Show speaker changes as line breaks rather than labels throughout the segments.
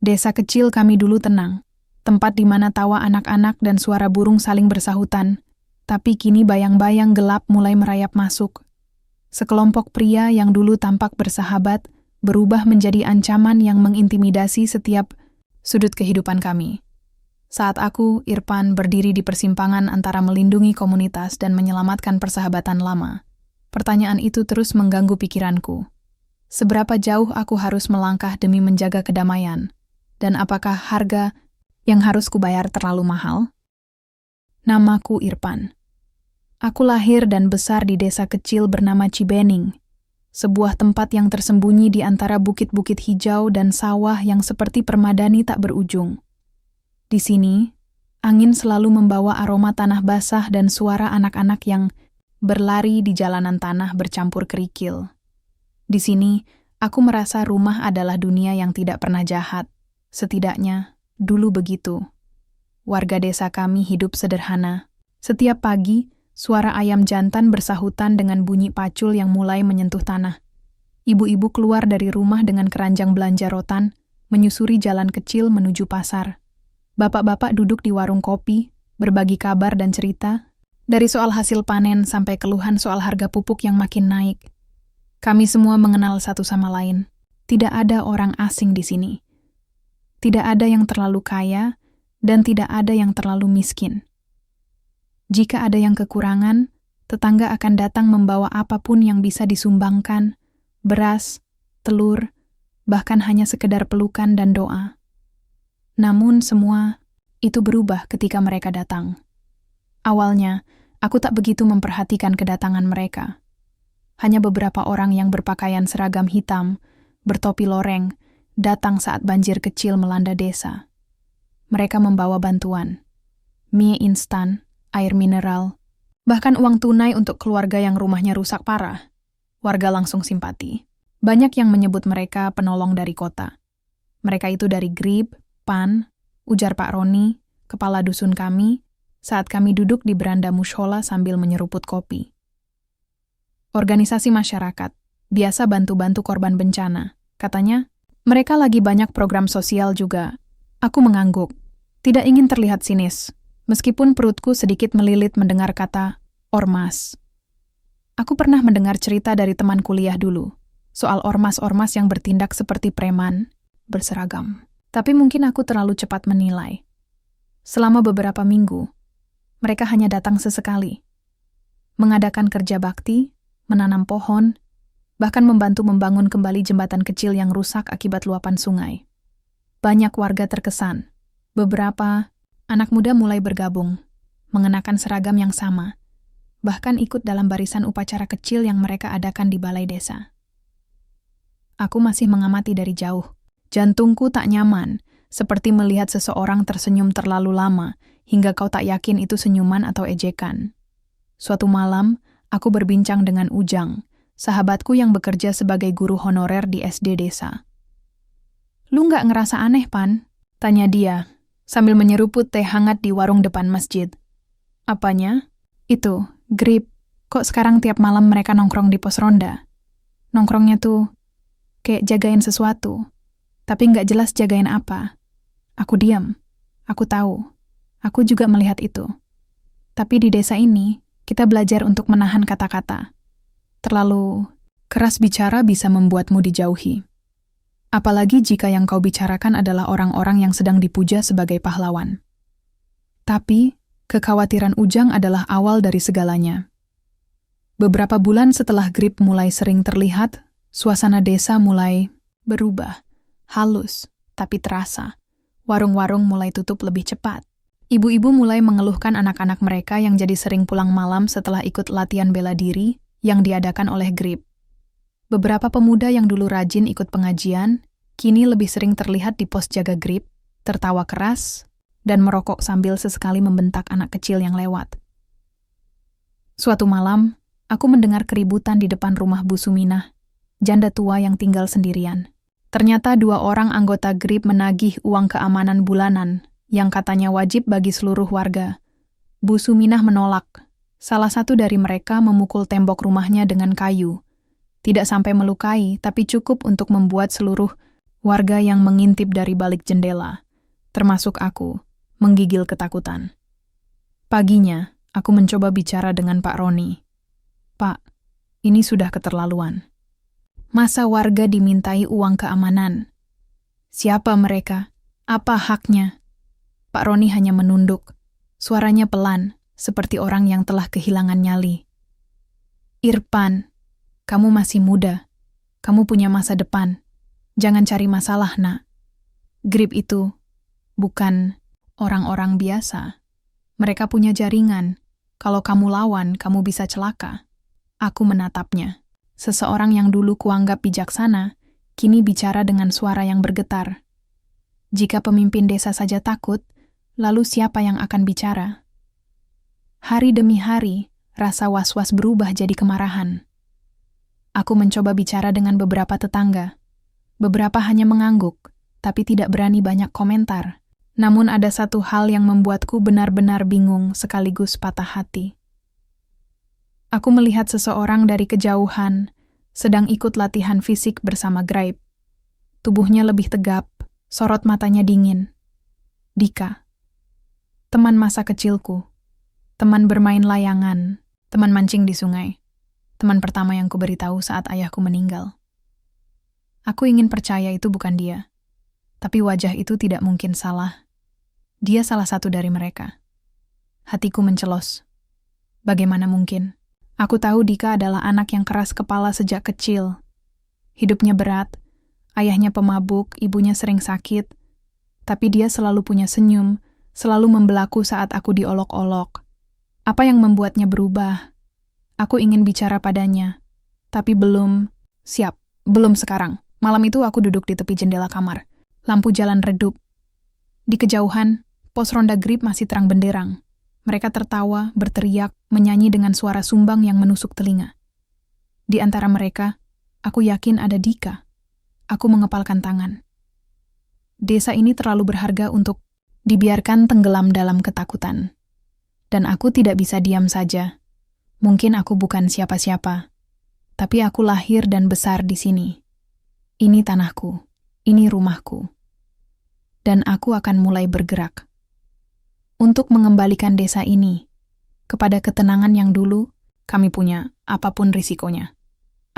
Desa kecil kami dulu tenang, tempat di mana tawa anak-anak dan suara burung saling bersahutan, tapi kini bayang-bayang gelap mulai merayap masuk. Sekelompok pria yang dulu tampak bersahabat, berubah menjadi ancaman yang mengintimidasi setiap sudut kehidupan kami. Saat aku, Irfan, berdiri di persimpangan antara melindungi komunitas dan menyelamatkan persahabatan lama, pertanyaan itu terus mengganggu pikiranku. Seberapa jauh aku harus melangkah demi menjaga kedamaian? Dan apakah harga yang harus kubayar terlalu mahal? Namaku Irfan. Aku lahir dan besar di desa kecil bernama Cibening, sebuah tempat yang tersembunyi di antara bukit-bukit hijau dan sawah yang seperti permadani tak berujung. Di sini, angin selalu membawa aroma tanah basah dan suara anak-anak yang berlari di jalanan tanah bercampur kerikil. Di sini, aku merasa rumah adalah dunia yang tidak pernah jahat. Setidaknya, dulu begitu. Warga desa kami hidup sederhana. Setiap pagi, suara ayam jantan bersahutan dengan bunyi pacul yang mulai menyentuh tanah. Ibu-ibu keluar dari rumah dengan keranjang belanja rotan, menyusuri jalan kecil menuju pasar. Bapak-bapak duduk di warung kopi, berbagi kabar dan cerita, dari soal hasil panen sampai keluhan soal harga pupuk yang makin naik. Kami semua mengenal satu sama lain. Tidak ada orang asing di sini. Tidak ada yang terlalu kaya, dan tidak ada yang terlalu miskin. Jika ada yang kekurangan, tetangga akan datang membawa apapun yang bisa disumbangkan, beras, telur, bahkan hanya sekedar pelukan dan doa. Namun semua itu berubah ketika mereka datang. Awalnya, aku tak begitu memperhatikan kedatangan mereka. Hanya beberapa orang yang berpakaian seragam hitam, bertopi loreng, datang saat banjir kecil melanda desa. Mereka membawa bantuan, mie instan, air mineral, bahkan uang tunai untuk keluarga yang rumahnya rusak parah. Warga langsung simpati. Banyak yang menyebut mereka penolong dari kota. Mereka itu dari Grip, PAN, ujar Pak Roni, kepala dusun kami, saat kami duduk di beranda mushola sambil menyeruput kopi. Organisasi masyarakat, biasa bantu-bantu korban bencana. Katanya, mereka lagi banyak program sosial juga. Aku mengangguk. Tidak ingin terlihat sinis, meskipun perutku sedikit melilit mendengar kata ormas. Aku pernah mendengar cerita dari teman kuliah dulu, soal ormas-ormas yang bertindak seperti preman, berseragam. Tapi mungkin aku terlalu cepat menilai. Selama beberapa minggu, mereka hanya datang sesekali. Mengadakan kerja bakti, menanam pohon, bahkan membantu membangun kembali jembatan kecil yang rusak akibat luapan sungai. Banyak warga terkesan. Beberapa anak muda mulai bergabung, mengenakan seragam yang sama, bahkan ikut dalam barisan upacara kecil yang mereka adakan di balai desa. Aku masih mengamati dari jauh. Jantungku tak nyaman, seperti melihat seseorang tersenyum terlalu lama, hingga kau tak yakin itu senyuman atau ejekan. Suatu malam, aku berbincang dengan Ujang, sahabatku yang bekerja sebagai guru honorer di SD desa. "Lu nggak ngerasa aneh, Pan?" tanya dia, sambil menyeruput teh hangat di warung depan masjid. "Apanya?" "Itu, Grip. Kok sekarang tiap malam mereka nongkrong di pos ronda? Nongkrongnya tuh kayak jagain sesuatu, tapi nggak jelas jagain apa. Aku diam. Aku tahu. Aku juga melihat itu. Tapi di desa ini, kita belajar untuk menahan kata-kata. Terlalu keras bicara bisa membuatmu dijauhi. Apalagi jika yang kau bicarakan adalah orang-orang yang sedang dipuja sebagai pahlawan." Tapi, kekhawatiran Ujang adalah awal dari segalanya. Beberapa bulan setelah Grip mulai sering terlihat, suasana desa mulai berubah. Halus, tapi terasa. Warung-warung mulai tutup lebih cepat. Ibu-ibu mulai mengeluhkan anak-anak mereka yang jadi sering pulang malam setelah ikut latihan bela diri yang diadakan oleh Grip. Beberapa pemuda yang dulu rajin ikut pengajian, kini lebih sering terlihat di pos jaga Grip, tertawa keras, dan merokok sambil sesekali membentak anak kecil yang lewat. Suatu malam, aku mendengar keributan di depan rumah Bu Suminah, janda tua yang tinggal sendirian. Ternyata 2 orang anggota Grip menagih uang keamanan bulanan yang katanya wajib bagi seluruh warga. Bu Suminah menolak. Salah satu dari mereka memukul tembok rumahnya dengan kayu. Tidak sampai melukai, tapi cukup untuk membuat seluruh Warga yang mengintip dari balik jendela, termasuk aku, menggigil ketakutan. Paginya, aku mencoba bicara dengan Pak Roni. Pak, ini sudah keterlaluan. Masa warga dimintai uang keamanan? Siapa mereka? Apa haknya? Pak Roni hanya menunduk. Suaranya pelan, seperti orang yang telah kehilangan nyali. Irfan, kamu masih muda. Kamu punya masa depan. Jangan cari masalah, nak. Grip itu bukan orang-orang biasa. Mereka punya jaringan. Kalau kamu lawan, kamu bisa celaka. Aku menatapnya. Seseorang yang dulu kuanggap bijaksana, kini bicara dengan suara yang bergetar. Jika pemimpin desa saja takut, lalu siapa yang akan bicara? Hari demi hari, rasa was-was berubah jadi kemarahan. Aku mencoba bicara dengan beberapa tetangga. Beberapa hanya mengangguk, tapi tidak berani banyak komentar. Namun ada satu hal yang membuatku benar-benar bingung sekaligus patah hati. Aku melihat seseorang dari kejauhan, sedang ikut latihan fisik bersama Graib. Tubuhnya lebih tegap, sorot matanya dingin. Dika. Teman masa kecilku. Teman bermain layangan, teman mancing di sungai. Teman pertama yang kuberitahu saat ayahku meninggal. Aku ingin percaya itu bukan dia. Tapi wajah itu tidak mungkin salah. Dia salah satu dari mereka. Hatiku mencelos. Bagaimana mungkin? Aku tahu Dika adalah anak yang keras kepala sejak kecil. Hidupnya berat, ayahnya pemabuk, ibunya sering sakit. Tapi dia selalu punya senyum, selalu membelaku saat aku diolok-olok. Apa yang membuatnya berubah? Aku ingin bicara padanya, tapi belum siap, belum sekarang. Malam itu aku duduk di tepi jendela kamar. Lampu jalan redup. Di kejauhan, pos ronda Grip masih terang benderang. Mereka tertawa, berteriak, menyanyi dengan suara sumbang yang menusuk telinga. Di antara mereka, aku yakin ada Dika. Aku mengepalkan tangan. Desa ini terlalu berharga untuk dibiarkan tenggelam dalam ketakutan. Dan aku tidak bisa diam saja. Mungkin aku bukan siapa-siapa, tapi aku lahir dan besar di sini. Ini tanahku, ini rumahku. Dan aku akan mulai bergerak. Untuk mengembalikan desa ini kepada ketenangan yang dulu kami punya, apapun risikonya.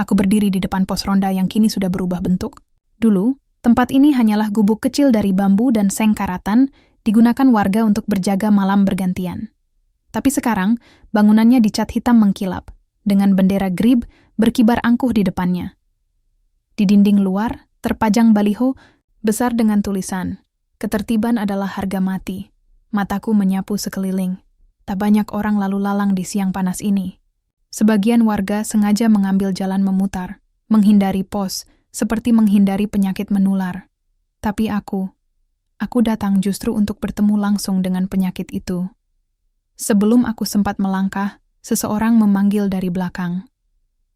Aku berdiri di depan pos ronda yang kini sudah berubah bentuk. Dulu, tempat ini hanyalah gubuk kecil dari bambu dan seng karatan digunakan warga untuk berjaga malam bergantian. Tapi sekarang, bangunannya dicat hitam mengkilap, dengan bendera Grib berkibar angkuh di depannya. Di dinding luar, terpajang baliho besar dengan tulisan, "Ketertiban adalah harga mati." Mataku menyapu sekeliling. Tak banyak orang lalu lalang di siang panas ini. Sebagian warga sengaja mengambil jalan memutar, menghindari pos, seperti menghindari penyakit menular. Tapi aku datang justru untuk bertemu langsung dengan penyakit itu. Sebelum aku sempat melangkah, seseorang memanggil dari belakang.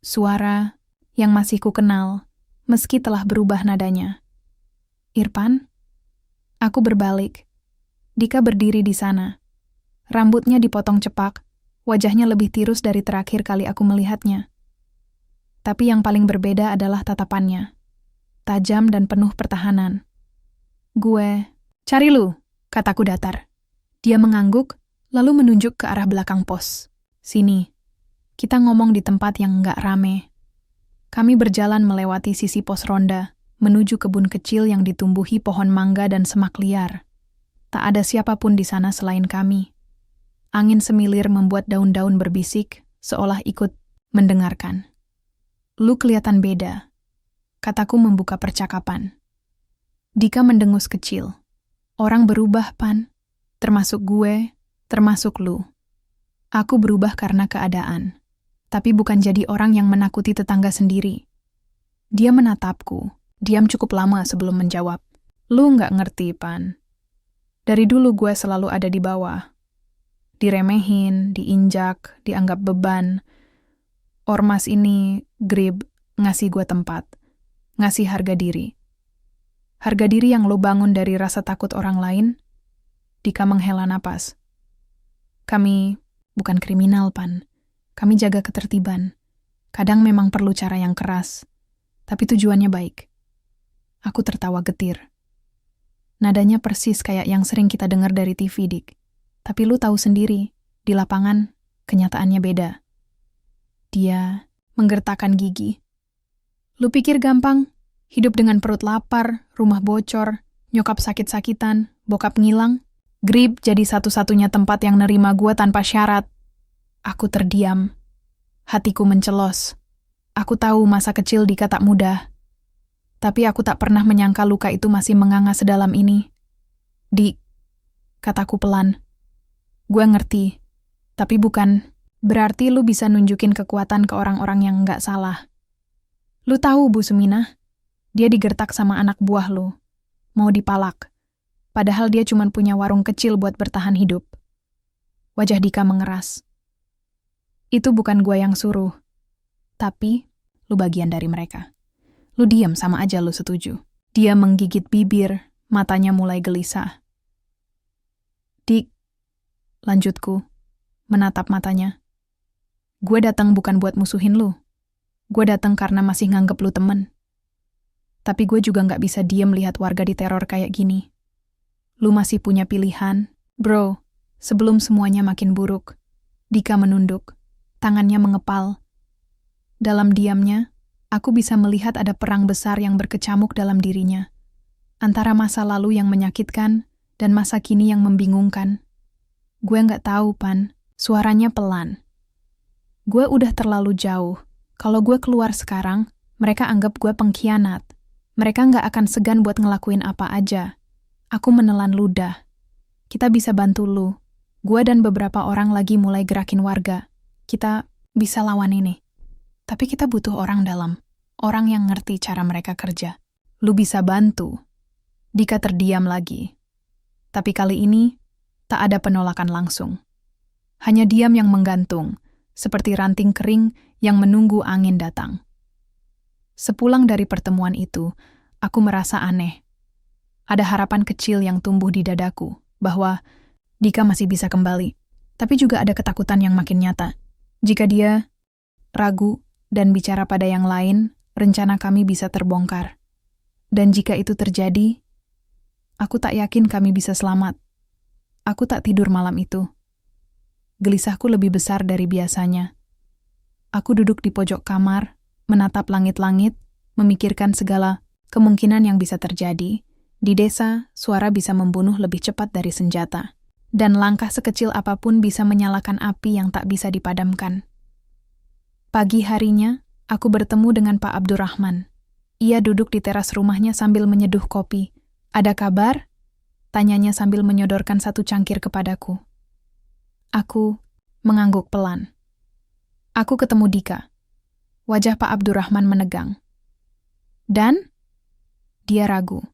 Suara yang masih ku kenal, meski telah berubah nadanya. Irfan? Aku berbalik. Dika berdiri di sana. Rambutnya dipotong cepak, wajahnya lebih tirus dari terakhir kali aku melihatnya. Tapi yang paling berbeda adalah tatapannya. Tajam dan penuh pertahanan. Gue, cari lu, kataku datar. Dia mengangguk, lalu menunjuk ke arah belakang pos. Sini, kita ngomong di tempat yang nggak rame. Kami berjalan melewati sisi pos ronda, menuju kebun kecil yang ditumbuhi pohon mangga dan semak liar. Tak ada siapapun di sana selain kami. Angin semilir membuat daun-daun berbisik, seolah ikut mendengarkan. Lu kelihatan beda, kataku membuka percakapan. Dika mendengus kecil. Orang berubah, Pan. Termasuk gue, termasuk lu. Aku berubah karena keadaan, tapi bukan jadi orang yang menakuti tetangga sendiri. Dia menatapku, diam cukup lama sebelum menjawab. Lu nggak ngerti, Pan. Dari dulu gue selalu ada di bawah. Diremehin, diinjak, dianggap beban. Ormas ini, Grib, ngasih gue tempat. Ngasih harga diri. Harga diri yang lo bangun dari rasa takut orang lain. Dika menghela napas. Kami bukan kriminal, Pan. Kami jaga ketertiban. Kadang memang perlu cara yang keras, tapi tujuannya baik. Aku tertawa getir. Nadanya persis kayak yang sering kita dengar dari TV, Dik. Tapi lu tahu sendiri, di lapangan, kenyataannya beda. Dia menggertakkan gigi. Lu pikir gampang? Hidup dengan perut lapar, rumah bocor, nyokap sakit-sakitan, bokap ngilang? Grip jadi satu-satunya tempat yang nerima gua tanpa syarat. Aku terdiam. Hatiku mencelos. Aku tahu masa kecil Dika tak mudah. Tapi aku tak pernah menyangka luka itu masih menganga sedalam ini. Dik, kataku pelan. Gue ngerti, tapi bukan berarti lu bisa nunjukin kekuatan ke orang-orang yang nggak salah. Lu tahu Bu Suminah, dia digertak sama anak buah lu. Mau dipalak. Padahal dia cuma punya warung kecil buat bertahan hidup. Wajah Dika mengeras. Itu bukan gue yang suruh. Tapi, lu bagian dari mereka. Lu diam sama aja lu setuju. Dia menggigit bibir, matanya mulai gelisah. Dik, lanjutku, menatap matanya. Gue datang bukan buat musuhin lu. Gue datang karena masih nganggep lu temen. Tapi gue juga gak bisa diam lihat warga diteror kayak gini. Lu masih punya pilihan. Bro, sebelum semuanya makin buruk. Dika menunduk, tangannya mengepal. Dalam diamnya, aku bisa melihat ada perang besar yang berkecamuk dalam dirinya. Antara masa lalu yang menyakitkan dan masa kini yang membingungkan. Gue gak tahu, Pan. Suaranya pelan. Gue udah terlalu jauh. Kalau gue keluar sekarang, mereka anggap gue pengkhianat. Mereka gak akan segan buat ngelakuin apa aja. Aku menelan ludah. Kita bisa bantu lu. Gue dan beberapa orang lagi mulai gerakin warga. Kita bisa lawan ini. Tapi kita butuh orang dalam. Orang yang ngerti cara mereka kerja. Lu bisa bantu. Dika terdiam lagi. Tapi kali ini, tak ada penolakan langsung. Hanya diam yang menggantung, seperti ranting kering yang menunggu angin datang. Sepulang dari pertemuan itu, aku merasa aneh. Ada harapan kecil yang tumbuh di dadaku, bahwa Dika masih bisa kembali. Tapi juga ada ketakutan yang makin nyata. Jika dia ragu dan bicara pada yang lain, rencana kami bisa terbongkar. Dan jika itu terjadi, aku tak yakin kami bisa selamat. Aku tak tidur malam itu. Gelisahku lebih besar dari biasanya. Aku duduk di pojok kamar, menatap langit-langit, memikirkan segala kemungkinan yang bisa terjadi. Di desa, suara bisa membunuh lebih cepat dari senjata. Dan langkah sekecil apapun bisa menyalakan api yang tak bisa dipadamkan. Pagi harinya, aku bertemu dengan Pak Abdurrahman. Ia duduk di teras rumahnya sambil menyeduh kopi. Ada kabar? Tanyanya sambil menyodorkan satu cangkir kepadaku. Aku mengangguk pelan. Aku ketemu Dika. Wajah Pak Abdurrahman menegang. Dan? Dia ragu.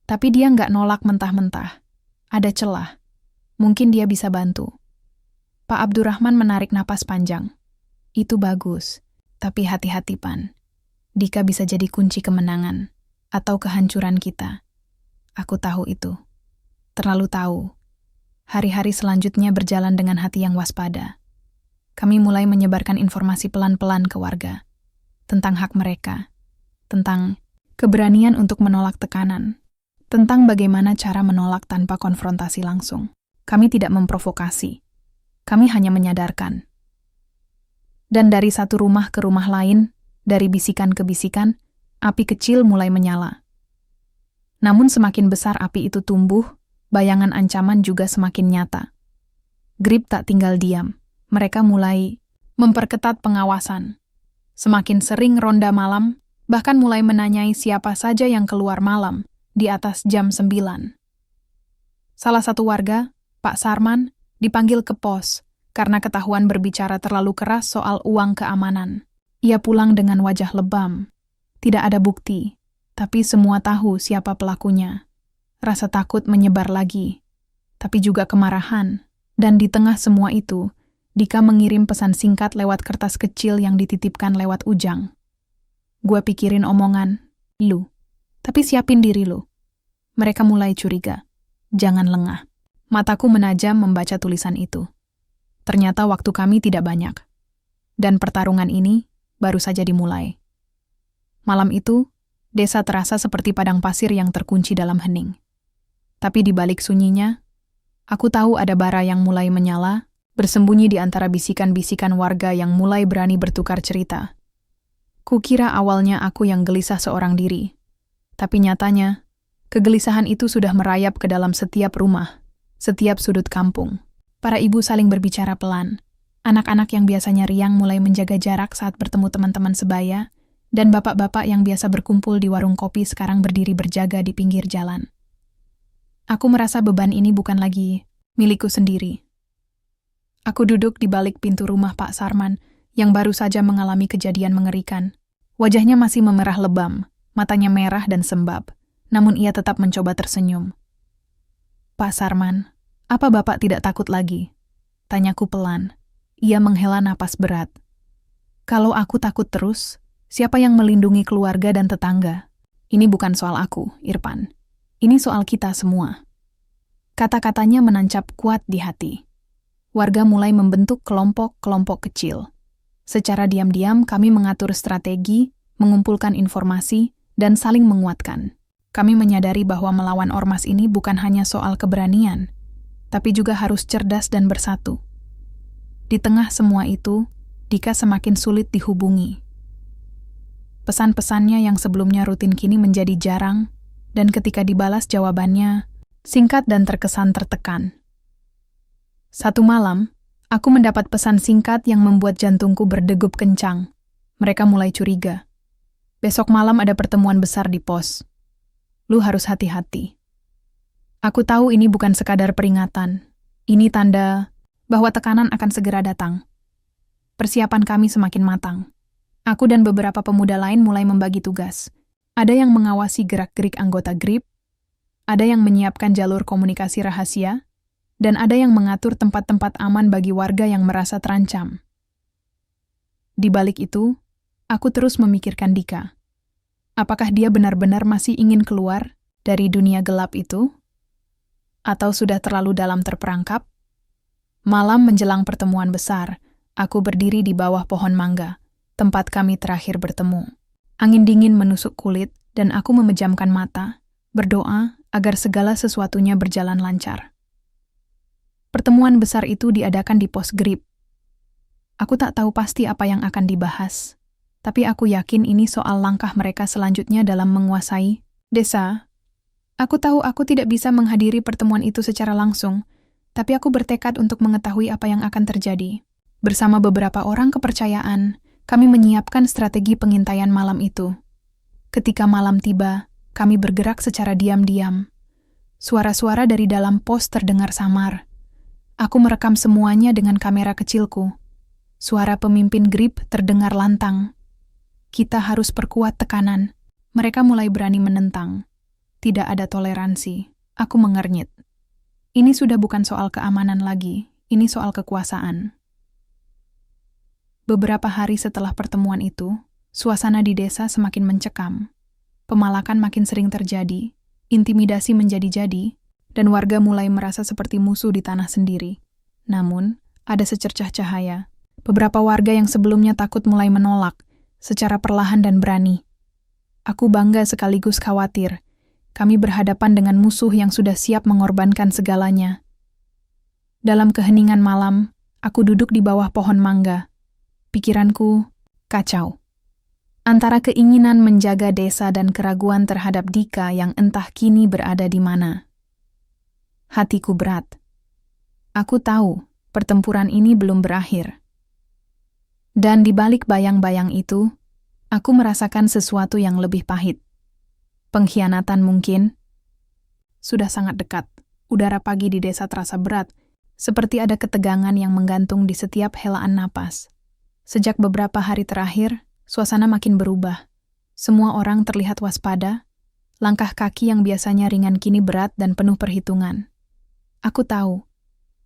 Tapi dia nggak nolak mentah-mentah. Ada celah. Mungkin dia bisa bantu. Pak Abdurrahman menarik napas panjang. Itu bagus, tapi hati-hati, Pan. Dika bisa jadi kunci kemenangan atau kehancuran kita. Aku tahu itu. Terlalu tahu. Hari-hari selanjutnya berjalan dengan hati yang waspada. Kami mulai menyebarkan informasi pelan-pelan ke warga. Tentang hak mereka. Tentang keberanian untuk menolak tekanan. Tentang bagaimana cara menolak tanpa konfrontasi langsung. Kami tidak memprovokasi. Kami hanya menyadarkan. Dan dari satu rumah ke rumah lain, dari bisikan ke bisikan, api kecil mulai menyala. Namun semakin besar api itu tumbuh, bayangan ancaman juga semakin nyata. Grip tak tinggal diam. Mereka mulai memperketat pengawasan. Semakin sering ronda malam, bahkan mulai menanyai siapa saja yang keluar malam di atas jam 9. Salah satu warga, Pak Sarman, dipanggil ke pos karena ketahuan berbicara terlalu keras soal uang keamanan. Ia pulang dengan wajah lebam. Tidak ada bukti, tapi semua tahu siapa pelakunya. Rasa takut menyebar lagi, tapi juga kemarahan. Dan di tengah semua itu, Dika mengirim pesan singkat lewat kertas kecil yang dititipkan lewat Ujang. Gua pikirin omongan, lu. Tapi siapin diri lu. Mereka mulai curiga. Jangan lengah. Mataku menajam membaca tulisan itu. Ternyata waktu kami tidak banyak. Dan pertarungan ini baru saja dimulai. Malam itu, Desa terasa seperti padang pasir yang terkunci dalam hening. Tapi di balik sunyinya, aku tahu ada bara yang mulai menyala, bersembunyi di antara bisikan-bisikan warga yang mulai berani bertukar cerita. Kukira awalnya aku yang gelisah seorang diri. Tapi nyatanya, kegelisahan itu sudah merayap ke dalam setiap rumah, setiap sudut kampung. Para ibu saling berbicara pelan. Anak-anak yang biasanya riang mulai menjaga jarak saat bertemu teman-teman sebaya, dan bapak-bapak yang biasa berkumpul di warung kopi sekarang berdiri berjaga di pinggir jalan. Aku merasa beban ini bukan lagi milikku sendiri. Aku duduk di balik pintu rumah Pak Sarman yang baru saja mengalami kejadian mengerikan. Wajahnya masih memerah lebam, matanya merah dan sembab, namun ia tetap mencoba tersenyum. Pak Sarman, apa Bapak tidak takut lagi? Tanyaku pelan. Ia menghela napas berat. Kalau aku takut terus, siapa yang melindungi keluarga dan tetangga? Ini bukan soal aku, Irfan. Ini soal kita semua. Kata-katanya menancap kuat di hati. Warga mulai membentuk kelompok-kelompok kecil. Secara diam-diam kami mengatur strategi, mengumpulkan informasi, dan saling menguatkan. Kami menyadari bahwa melawan ormas ini bukan hanya soal keberanian, tapi juga harus cerdas dan bersatu. Di tengah semua itu, Dika semakin sulit dihubungi. Pesan-pesannya yang sebelumnya rutin kini menjadi jarang, dan ketika dibalas jawabannya, singkat dan terkesan tertekan. Satu malam, aku mendapat pesan singkat yang membuat jantungku berdegup kencang. Mereka mulai curiga. Besok malam ada pertemuan besar di pos. Lu harus hati-hati. Aku tahu ini bukan sekadar peringatan. Ini tanda bahwa tekanan akan segera datang. Persiapan kami semakin matang. Aku dan beberapa pemuda lain mulai membagi tugas. Ada yang mengawasi gerak-gerik anggota GRIP, ada yang menyiapkan jalur komunikasi rahasia, dan ada yang mengatur tempat-tempat aman bagi warga yang merasa terancam. Di balik itu, aku terus memikirkan Dika. Apakah dia benar-benar masih ingin keluar dari dunia gelap itu? Atau sudah terlalu dalam terperangkap? Malam menjelang pertemuan besar, aku berdiri di bawah pohon mangga, tempat kami terakhir bertemu. Angin dingin menusuk kulit dan aku memejamkan mata, berdoa agar segala sesuatunya berjalan lancar. Pertemuan besar itu diadakan di pos GRIP. Aku tak tahu pasti apa yang akan dibahas, tapi aku yakin ini soal langkah mereka selanjutnya dalam menguasai desa. Aku tahu aku tidak bisa menghadiri pertemuan itu secara langsung, tapi aku bertekad untuk mengetahui apa yang akan terjadi. Bersama beberapa orang kepercayaan, kami menyiapkan strategi pengintaian malam itu. Ketika malam tiba, kami bergerak secara diam-diam. Suara-suara dari dalam pos terdengar samar. Aku merekam semuanya dengan kamera kecilku. Suara pemimpin GRIP terdengar lantang. Kita harus perkuat tekanan. Mereka mulai berani menentang. Tidak ada toleransi. Aku mengernyit. Ini sudah bukan soal keamanan lagi. Ini soal kekuasaan. Beberapa hari setelah pertemuan itu, suasana di desa semakin mencekam. Pemalakan makin sering terjadi, intimidasi menjadi-jadi, dan warga mulai merasa seperti musuh di tanah sendiri. Namun, ada secercah cahaya. Beberapa warga yang sebelumnya takut mulai menolak, secara perlahan dan berani. Aku bangga sekaligus khawatir. Kami berhadapan dengan musuh yang sudah siap mengorbankan segalanya. Dalam keheningan malam, aku duduk di bawah pohon mangga. Pikiranku kacau. Antara keinginan menjaga desa dan keraguan terhadap Dika yang entah kini berada di mana. Hatiku berat. Aku tahu pertempuran ini belum berakhir. Dan di balik bayang-bayang itu, aku merasakan sesuatu yang lebih pahit. Pengkhianatan mungkin. Sudah sangat dekat. Udara pagi di desa terasa berat, seperti ada ketegangan yang menggantung di setiap helaan napas. Sejak beberapa hari terakhir, suasana makin berubah. Semua orang terlihat waspada. Langkah kaki yang biasanya ringan kini berat dan penuh perhitungan. Aku tahu,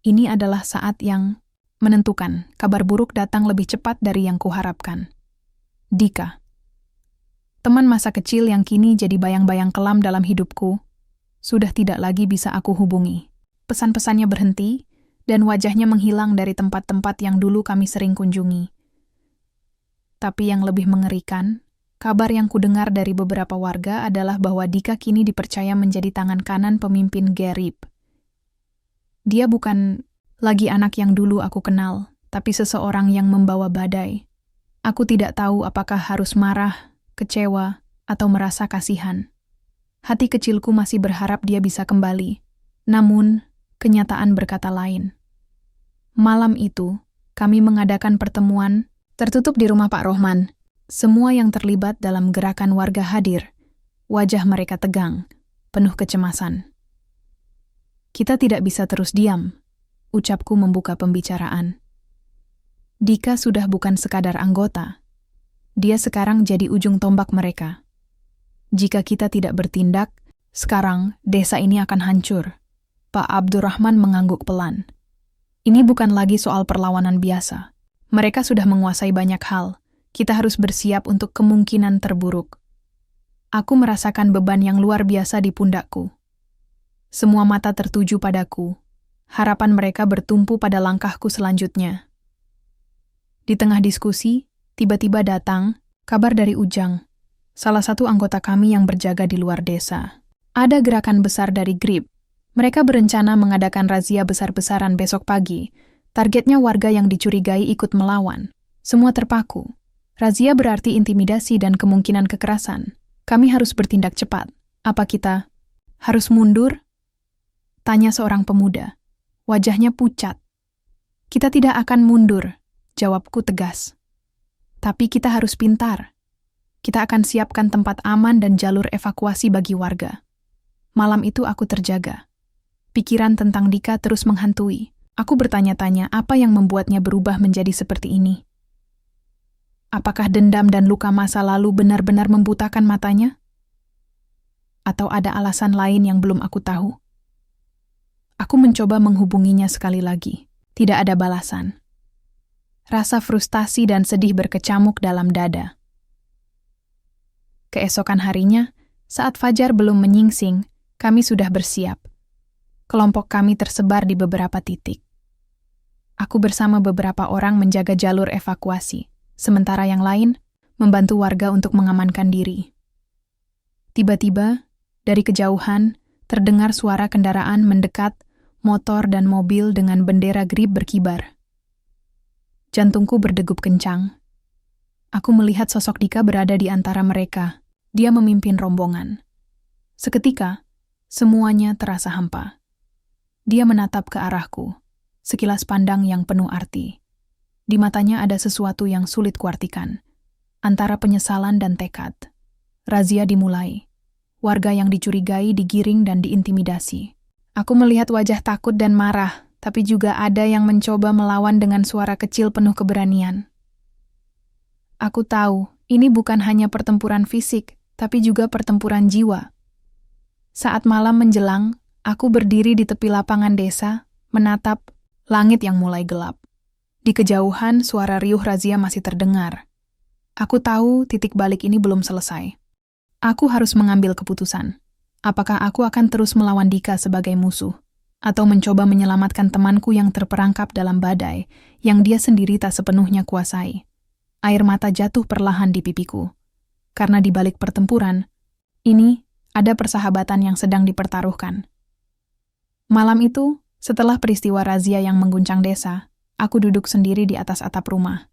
ini adalah saat yang menentukan. Kabar buruk datang lebih cepat dari yang kuharapkan. Dika. Teman masa kecil yang kini jadi bayang-bayang kelam dalam hidupku, sudah tidak lagi bisa aku hubungi. Pesan-pesannya berhenti, dan wajahnya menghilang dari tempat-tempat yang dulu kami sering kunjungi. Tapi yang lebih mengerikan, kabar yang kudengar dari beberapa warga adalah bahwa Dika kini dipercaya menjadi tangan kanan pemimpin Gerib. Dia bukan lagi anak yang dulu aku kenal, tapi seseorang yang membawa badai. Aku tidak tahu apakah harus marah, kecewa, atau merasa kasihan. Hati kecilku masih berharap dia bisa kembali. Namun, kenyataan berkata lain. Malam itu, kami mengadakan pertemuan tertutup di rumah Pak Rohman. Semua yang terlibat dalam gerakan warga hadir. Wajah mereka tegang, penuh kecemasan. Kita tidak bisa terus diam, ucapku membuka pembicaraan. Dika sudah bukan sekadar anggota. Dia sekarang jadi ujung tombak mereka. Jika kita tidak bertindak, sekarang desa ini akan hancur. Pak Abdurrahman mengangguk pelan. Ini bukan lagi soal perlawanan biasa. Mereka sudah menguasai banyak hal. Kita harus bersiap untuk kemungkinan terburuk. Aku merasakan beban yang luar biasa di pundakku. Semua mata tertuju padaku. Harapan mereka bertumpu pada langkahku selanjutnya. Di tengah diskusi, tiba-tiba datang kabar dari Ujang, salah satu anggota kami yang berjaga di luar desa. Ada gerakan besar dari Grib. Mereka berencana mengadakan razia besar-besaran besok pagi. Targetnya warga yang dicurigai ikut melawan. Semua terpaku. Razia berarti intimidasi dan kemungkinan kekerasan. Kami harus bertindak cepat. Apa kita harus mundur? Tanya seorang pemuda. Wajahnya pucat. Kita tidak akan mundur, jawabku tegas. Tapi kita harus pintar. Kita akan siapkan tempat aman dan jalur evakuasi bagi warga. Malam itu aku terjaga. Pikiran tentang Dika terus menghantui. Aku bertanya-tanya apa yang membuatnya berubah menjadi seperti ini. Apakah dendam dan luka masa lalu benar-benar membutakan matanya? Atau ada alasan lain yang belum aku tahu? Aku mencoba menghubunginya sekali lagi. Tidak ada balasan. Rasa frustasi dan sedih berkecamuk dalam dada. Keesokan harinya, saat fajar belum menyingsing, kami sudah bersiap. Kelompok kami tersebar di beberapa titik. Aku bersama beberapa orang menjaga jalur evakuasi. Sementara yang lain membantu warga untuk mengamankan diri. Tiba-tiba, dari kejauhan, terdengar suara kendaraan mendekat, motor dan mobil dengan bendera Grib berkibar. Jantungku berdegup kencang. Aku melihat sosok Dika berada di antara mereka. Dia memimpin rombongan. Seketika, semuanya terasa hampa. Dia menatap ke arahku, sekilas pandang yang penuh arti. Di matanya ada sesuatu yang sulit kuartikan, antara penyesalan dan tekad. Razia dimulai. Warga yang dicurigai digiring dan diintimidasi. Aku melihat wajah takut dan marah, tapi juga ada yang mencoba melawan dengan suara kecil penuh keberanian. Aku tahu, ini bukan hanya pertempuran fisik, tapi juga pertempuran jiwa. Saat malam menjelang, aku berdiri di tepi lapangan desa, menatap langit yang mulai gelap. Di kejauhan, suara riuh razia masih terdengar. Aku tahu titik balik ini belum selesai. Aku harus mengambil keputusan. Apakah aku akan terus melawan Dika sebagai musuh, atau mencoba menyelamatkan temanku yang terperangkap dalam badai, yang dia sendiri tak sepenuhnya kuasai. Air mata jatuh perlahan di pipiku. Karena di balik pertempuran, ini ada persahabatan yang sedang dipertaruhkan. Malam itu, setelah peristiwa razia yang mengguncang desa, aku duduk sendiri di atas atap rumah.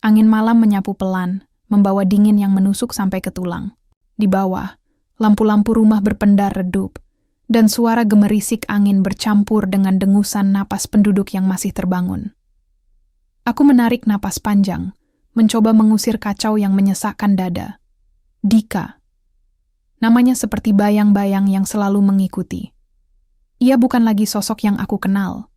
Angin malam menyapu pelan, membawa dingin yang menusuk sampai ke tulang. Di bawah, lampu-lampu rumah berpendar redup, dan suara gemerisik angin bercampur dengan dengusan napas penduduk yang masih terbangun. Aku menarik napas panjang, mencoba mengusir kacau yang menyesakkan dada. Dika. Namanya seperti bayang-bayang yang selalu mengikuti. Ia bukan lagi sosok yang aku kenal.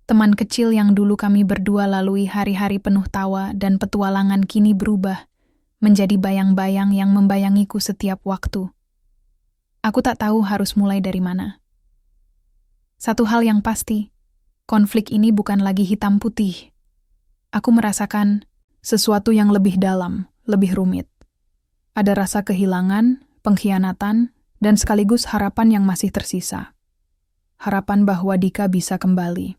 Teman kecil yang dulu kami berdua lalui hari-hari penuh tawa dan petualangan kini berubah menjadi bayang-bayang yang membayangiku setiap waktu. Aku tak tahu harus mulai dari mana. Satu hal yang pasti, konflik ini bukan lagi hitam putih. Aku merasakan sesuatu yang lebih dalam, lebih rumit. Ada rasa kehilangan, pengkhianatan, dan sekaligus harapan yang masih tersisa. Harapan bahwa Dika bisa kembali.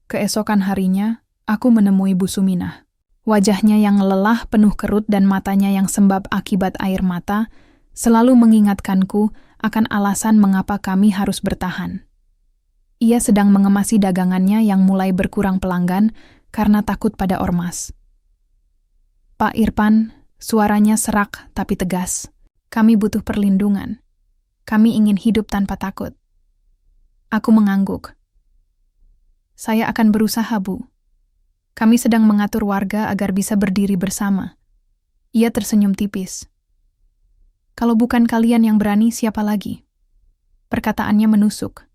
Keesokan harinya, aku menemui Bu Suminah. Wajahnya yang lelah, penuh kerut, dan matanya yang sembab akibat air mata selalu mengingatkanku akan alasan mengapa kami harus bertahan. Ia sedang mengemasi dagangannya yang mulai berkurang pelanggan karena takut pada ormas. "Pak Irfan," suaranya serak tapi tegas. "Kami butuh perlindungan. Kami ingin hidup tanpa takut." Aku mengangguk. "Saya akan berusaha, Bu. Kami sedang mengatur warga agar bisa berdiri bersama." Ia tersenyum tipis. "Kalau bukan kalian yang berani, siapa lagi?" Perkataannya menusuk.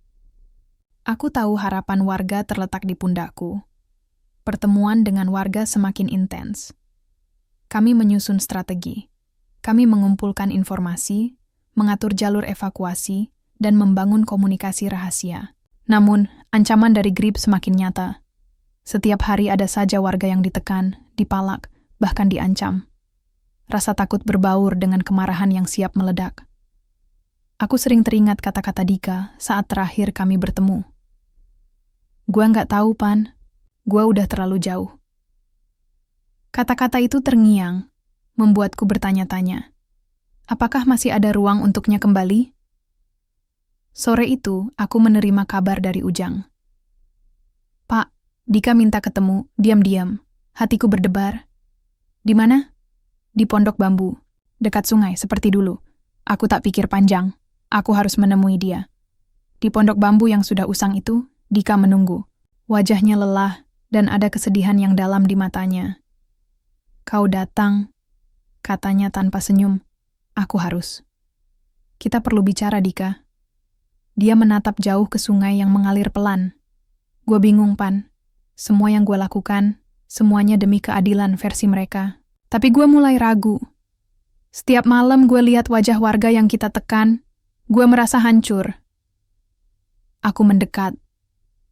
Aku tahu harapan warga terletak di pundakku. Pertemuan dengan warga semakin intens. Kami menyusun strategi. Kami mengumpulkan informasi, mengatur jalur evakuasi, dan membangun komunikasi rahasia. Namun, ancaman dari GRIP semakin nyata. Setiap hari ada saja warga yang ditekan, dipalak, bahkan diancam. Rasa takut berbaur dengan kemarahan yang siap meledak. Aku sering teringat kata-kata Dika saat terakhir kami bertemu. "Gua nggak tahu, Pan. Gua udah terlalu jauh." Kata-kata itu terngiang, membuatku bertanya-tanya. Apakah masih ada ruang untuknya kembali? Sore itu, aku menerima kabar dari Ujang. "Pak, Dika minta ketemu, diam-diam." Hatiku berdebar. "Di mana?" "Di Pondok Bambu, dekat sungai seperti dulu." Aku tak pikir panjang. Aku harus menemui dia. Di Pondok Bambu yang sudah usang itu, Dika menunggu. Wajahnya lelah dan ada kesedihan yang dalam di matanya. "Kau datang," katanya tanpa senyum. "Aku harus. Kita perlu bicara, Dika." Dia menatap jauh ke sungai yang mengalir pelan. Gue bingung, Pan. Semua yang gue lakukan, semuanya demi keadilan versi mereka. Tapi gue mulai ragu. Setiap malam gue lihat wajah warga yang kita tekan, gue merasa hancur. Aku mendekat.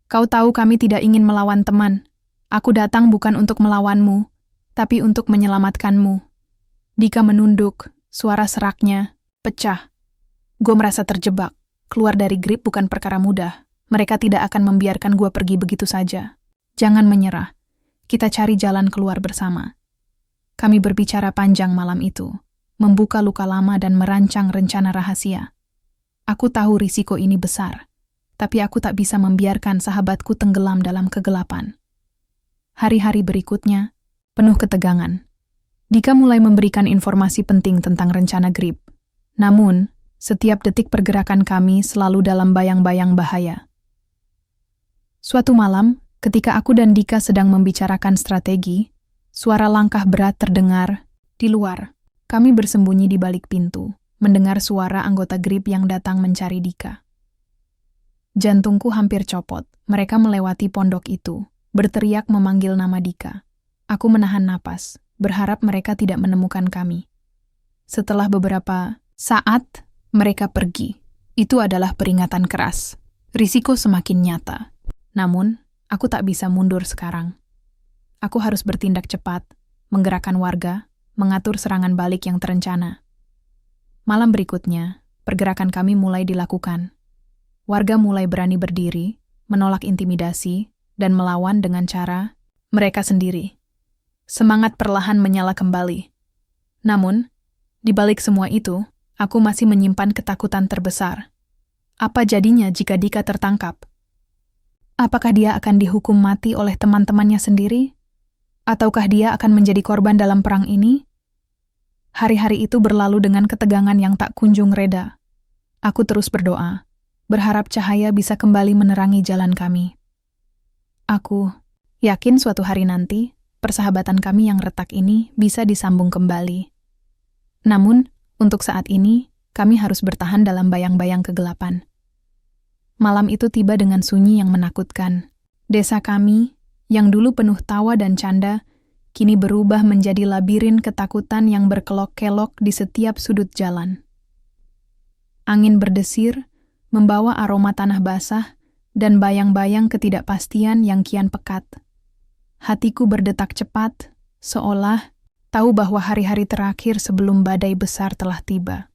"Kau tahu kami tidak ingin melawan teman. Aku datang bukan untuk melawanmu, tapi untuk menyelamatkanmu." Dika menunduk, suara seraknya pecah. Gue merasa terjebak. Keluar dari GRIP bukan perkara mudah. Mereka tidak akan membiarkan gue pergi begitu saja. Jangan menyerah. Kita cari jalan keluar bersama. Kami berbicara panjang malam itu, membuka luka lama dan merancang rencana rahasia. Aku tahu risiko ini besar, tapi aku tak bisa membiarkan sahabatku tenggelam dalam kegelapan. Hari-hari berikutnya, penuh ketegangan. Dika mulai memberikan informasi penting tentang rencana GRIP. Namun, setiap detik pergerakan kami selalu dalam bayang-bayang bahaya. Suatu malam, ketika aku dan Dika sedang membicarakan strategi, suara langkah berat terdengar di luar. Kami bersembunyi di balik pintu, mendengar suara anggota GRIP yang datang mencari Dika. Jantungku hampir copot. Mereka melewati pondok itu, berteriak memanggil nama Dika. Aku menahan napas, berharap mereka tidak menemukan kami. Setelah beberapa saat, mereka pergi. Itu adalah peringatan keras. Risiko semakin nyata. Namun, aku tak bisa mundur sekarang. Aku harus bertindak cepat, menggerakkan warga, mengatur serangan balik yang terencana. Malam berikutnya, pergerakan kami mulai dilakukan. Warga mulai berani berdiri, menolak intimidasi, dan melawan dengan cara mereka sendiri. Semangat perlahan menyala kembali. Namun, di balik semua itu, aku masih menyimpan ketakutan terbesar. Apa jadinya jika Dika tertangkap? Apakah dia akan dihukum mati oleh teman-temannya sendiri? Ataukah dia akan menjadi korban dalam perang ini? Hari-hari itu berlalu dengan ketegangan yang tak kunjung reda. Aku terus berdoa, berharap cahaya bisa kembali menerangi jalan kami. Aku yakin suatu hari nanti, persahabatan kami yang retak ini bisa disambung kembali. Namun, untuk saat ini, kami harus bertahan dalam bayang-bayang kegelapan. Malam itu tiba dengan sunyi yang menakutkan. Desa kami, yang dulu penuh tawa dan canda, kini berubah menjadi labirin ketakutan yang berkelok-kelok di setiap sudut jalan. Angin berdesir, membawa aroma tanah basah, dan bayang-bayang ketidakpastian yang kian pekat. Hatiku berdetak cepat, seolah tahu bahwa hari-hari terakhir sebelum badai besar telah tiba.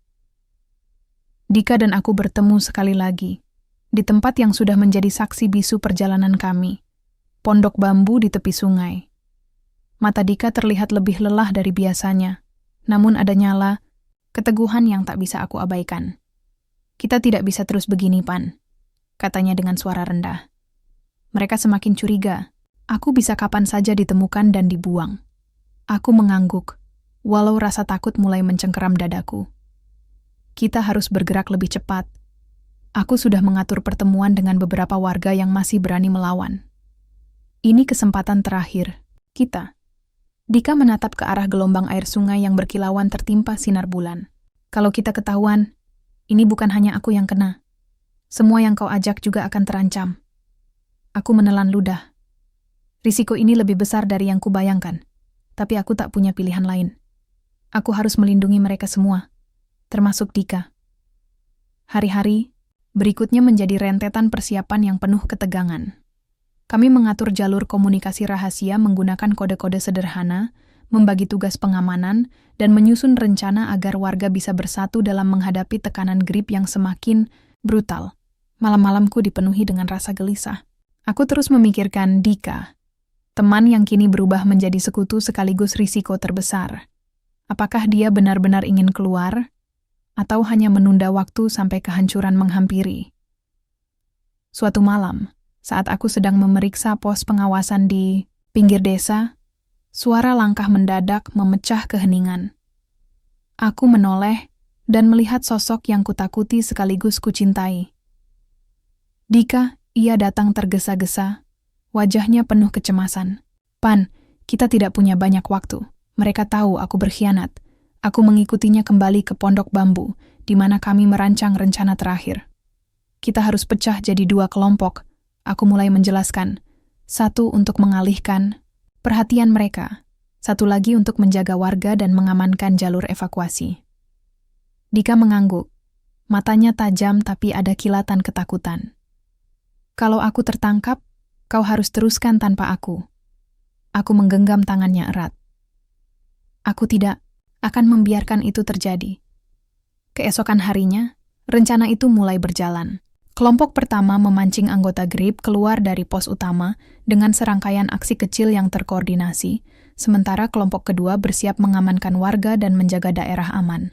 Dika dan aku bertemu sekali lagi, di tempat yang sudah menjadi saksi bisu perjalanan kami, Pondok Bambu di tepi sungai. Mata Dika terlihat lebih lelah dari biasanya. Namun ada nyala, keteguhan yang tak bisa aku abaikan. Kita tidak bisa terus begini, Pan, katanya dengan suara rendah. Mereka semakin curiga. Aku bisa kapan saja ditemukan dan dibuang. Aku mengangguk, walau rasa takut mulai mencengkeram dadaku. Kita harus bergerak lebih cepat. Aku sudah mengatur pertemuan dengan beberapa warga yang masih berani melawan. Ini kesempatan terakhir. Kita. Dika menatap ke arah gelombang air sungai yang berkilauan tertimpa sinar bulan. Kalau kita ketahuan, ini bukan hanya aku yang kena. Semua yang kau ajak juga akan terancam. Aku menelan ludah. Risiko ini lebih besar dari yang kubayangkan, tapi aku tak punya pilihan lain. Aku harus melindungi mereka semua, termasuk Dika. Hari-hari berikutnya menjadi rentetan persiapan yang penuh ketegangan. Kami mengatur jalur komunikasi rahasia menggunakan kode-kode sederhana, membagi tugas pengamanan, dan menyusun rencana agar warga bisa bersatu dalam menghadapi tekanan grip yang semakin brutal. Malam-malamku dipenuhi dengan rasa gelisah. Aku terus memikirkan Dika, teman yang kini berubah menjadi sekutu sekaligus risiko terbesar. Apakah dia benar-benar ingin keluar, atau hanya menunda waktu sampai kehancuran menghampiri? Suatu malam, saat aku sedang memeriksa pos pengawasan di pinggir desa, suara langkah mendadak memecah keheningan. Aku menoleh dan melihat sosok yang kutakuti sekaligus kucintai. Dika, ia datang tergesa-gesa, wajahnya penuh kecemasan. Pan, kita tidak punya banyak waktu. Mereka tahu aku berkhianat. Aku mengikutinya kembali ke pondok bambu, di mana kami merancang rencana terakhir. Kita harus pecah jadi 2 kelompok. Aku mulai menjelaskan. 1 untuk mengalihkan perhatian mereka. 1 lagi untuk menjaga warga dan mengamankan jalur evakuasi. Dika mengangguk. Matanya tajam tapi ada kilatan ketakutan. Kalau aku tertangkap, kau harus teruskan tanpa aku. Aku menggenggam tangannya erat. Aku tidak akan membiarkan itu terjadi. Keesokan harinya, rencana itu mulai berjalan. Kelompok pertama memancing anggota GRIP keluar dari pos utama dengan serangkaian aksi kecil yang terkoordinasi, sementara kelompok kedua bersiap mengamankan warga dan menjaga daerah aman.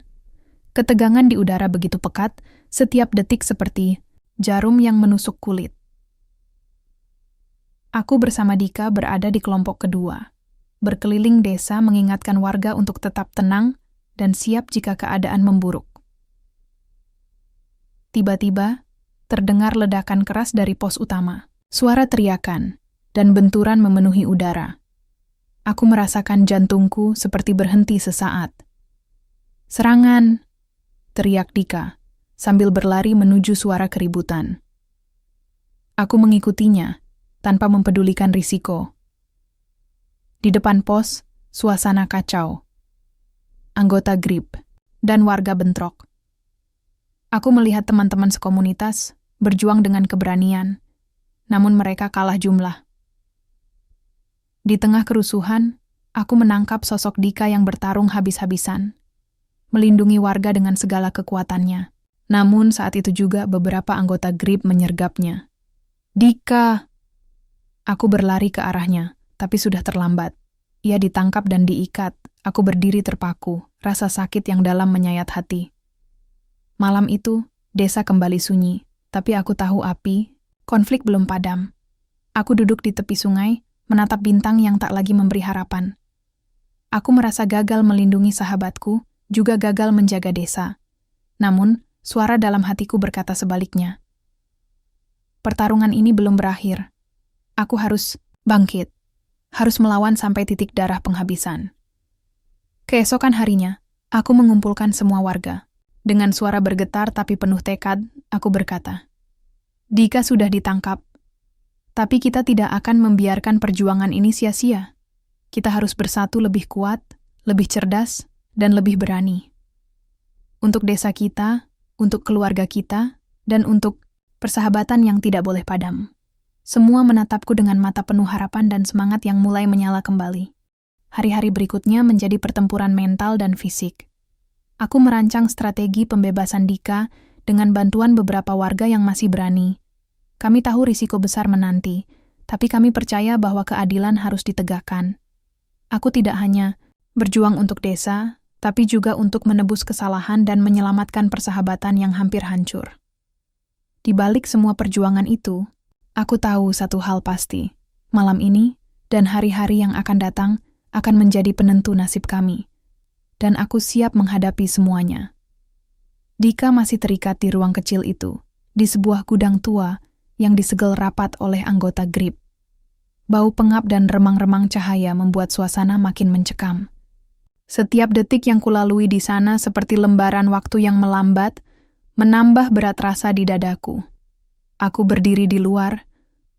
Ketegangan di udara begitu pekat, setiap detik seperti jarum yang menusuk kulit. Aku bersama Dika berada di kelompok kedua, berkeliling desa mengingatkan warga untuk tetap tenang dan siap jika keadaan memburuk. Tiba-tiba, terdengar ledakan keras dari pos utama. Suara teriakan dan benturan memenuhi udara. Aku merasakan jantungku seperti berhenti sesaat. "Serangan!" teriak Dika, sambil berlari menuju suara keributan. Aku mengikutinya, tanpa mempedulikan risiko. Di depan pos, suasana kacau. Anggota GRIP dan warga bentrok. Aku melihat teman-teman sekomunitas berjuang dengan keberanian, namun mereka kalah jumlah. Di tengah kerusuhan, aku menangkap sosok Dika yang bertarung habis-habisan, melindungi warga dengan segala kekuatannya. Namun saat itu juga beberapa anggota GRIP menyergapnya. "Dika!" Aku berlari ke arahnya, tapi sudah terlambat. Ia ditangkap dan diikat. Aku berdiri terpaku, rasa sakit yang dalam menyayat hati. Malam itu, desa kembali sunyi, tapi aku tahu konflik belum padam. Aku duduk di tepi sungai, menatap bintang yang tak lagi memberi harapan. Aku merasa gagal melindungi sahabatku, juga gagal menjaga desa. Namun, suara dalam hatiku berkata sebaliknya. Pertarungan ini belum berakhir. Aku harus bangkit, harus melawan sampai titik darah penghabisan. Keesokan harinya, aku mengumpulkan semua warga. Dengan suara bergetar tapi penuh tekad, aku berkata, "Dika sudah ditangkap, tapi kita tidak akan membiarkan perjuangan ini sia-sia. Kita harus bersatu lebih kuat, lebih cerdas, dan lebih berani. Untuk desa kita, untuk keluarga kita, dan untuk persahabatan yang tidak boleh padam." Semua menatapku dengan mata penuh harapan dan semangat yang mulai menyala kembali. Hari-hari berikutnya menjadi pertempuran mental dan fisik. Aku merancang strategi pembebasan Dika dengan bantuan beberapa warga yang masih berani. Kami tahu risiko besar menanti, tapi kami percaya bahwa keadilan harus ditegakkan. Aku tidak hanya berjuang untuk desa, tapi juga untuk menebus kesalahan dan menyelamatkan persahabatan yang hampir hancur. Di balik semua perjuangan itu, aku tahu satu hal pasti. Malam ini dan hari-hari yang akan datang akan menjadi penentu nasib kami. Dan aku siap menghadapi semuanya. Dika masih terikat di ruang kecil itu, di sebuah gudang tua yang disegel rapat oleh anggota GRIP. Bau pengap dan remang-remang cahaya membuat suasana makin mencekam. Setiap detik yang kulalui di sana seperti lembaran waktu yang melambat, menambah berat rasa di dadaku. Aku berdiri di luar,